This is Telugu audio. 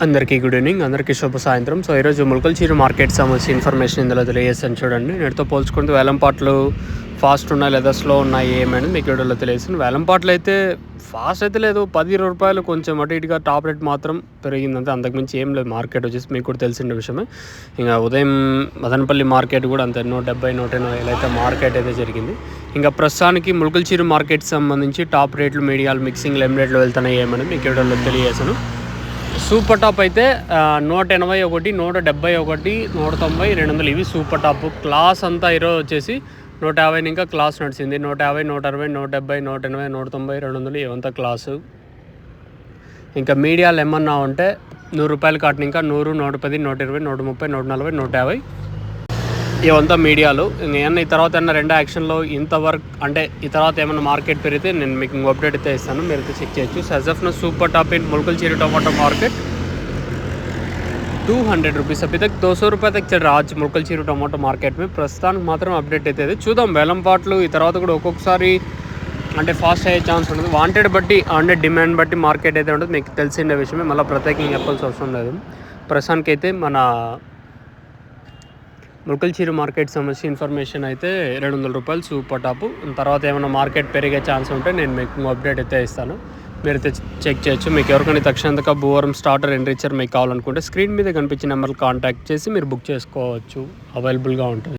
అందరికీ గుడ్ ఈవినింగ్, అందరికీ శుభ సాయంత్రం. సో ఈరోజు ములకల్చీరు మార్కెట్ సంబంధించి ఇన్ఫర్మేషన్ ఇందులో తెలియజేస్తాను చూడండి. నేటితో పోల్చుకుంటూ వేలంపాట్లు ఫాస్ట్ ఉన్నాయి లేదా స్లో ఉన్నాయి ఏమైనా మీకు వీడియోలో తెలియజేస్తాను. వేలంపాట్లు అయితే ఫాస్ట్ అయితే లేదు, 10-20 రూపాయలు కొంచెం అటు ఇటుగా టాప్ రేట్ మాత్రం పెరిగిందంటే, అంతకుమించి ఏం లేదు. మార్కెట్ వచ్చేసి మీకు కూడా తెలిసిన విషయమే. ఇంకా ఉదయం మదనపల్లి మార్కెట్ కూడా అంతే 170-180 అయితే మార్కెట్ అయితే జరిగింది. ఇంకా ప్రస్తుతానికి ములకల్చీరు మార్కెట్ సంబంధించి టాప్ రేట్లు, మీడియాలు, మిక్సింగ్ ఏం రేట్లు వెళ్తున్నాయి ఏమని మీకు వీడియోలో తెలియజేస్తాను. సూపర్ టాప్ అయితే 181, 171, 190, 200 ఇవి సూపర్ టాప్. క్లాస్ అంతా ఈరోజు వచ్చేసి 150 ఇంకా క్లాస్ నడిచింది. 150, 160, 170, 180, 190, 200 ఇవంతా క్లాసు. ఇంకా మీడియాలు ఏమన్నా ఉంటే 100 రూపాయలు కాటిన ఇంకా 100, 110, 120, 130, 140, 150 ఇవంతా మీడియాలు. ఏమన్నా ఈ తర్వాత ఏమన్నా రెండో యాక్షన్లో ఇంతవరకు అంటే ఈ తర్వాత ఏమన్నా మార్కెట్ పెరిగితే నేను మీకు ఇంకో అప్డేట్ అయితే ఇస్తాను, మీరు అయితే చెక్ చేయొచ్చు. సజఫ్న సూपर top in मुलकलचीरी tomato market 200 rupees अभी तक 200 रुपये तक चल रहा आज मुलकलचीरी टमाटो मार्केट में. ప్రస్తుతానికి మాత్రం అప్డేట్ అయితే చూద్దాం. వేలంపాట్లు ఈ తర్వాత కూడా ఒక్కొక్కసారి అంటే ఫాస్ట్ అయ్యే ఛాన్స్ ఉంటుంది. వాంటెడ్ బట్టి అంటే డిమాండ్ బట్టి మార్కెట్ అయితే ఉంటుంది, మీకు తెలిసిన విషయమే. మళ్ళీ ప్రత్యేకంగా చెప్పాల్సిన అవసరం లేదు. ప్రస్తుతానికి అయితే మన ములకల్చీరు మార్కెట్ సంబంధించి ఇన్ఫర్మేషన్ అయితే 200 రూపాయలు సూపర్ టాప్. తర్వాత ఏమైనా మార్కెట్ పెరిగే ఛాన్స్ ఉంటే నేను మీకు అప్డేట్ అయితే ఇస్తాను, మీరైతే చెక్ చేయొచ్చు. మీకు ఎవరికైనా తక్షణంగా భూవరం స్టార్టర్ ఎన్రిచర్ మీకు కావాలనుకుంటే స్క్రీన్ మీద కనిపించిన నెంబర్లు కాంటాక్ట్ చేసి మీరు బుక్ చేసుకోవచ్చు, అవైలబుల్గా ఉంటుంది.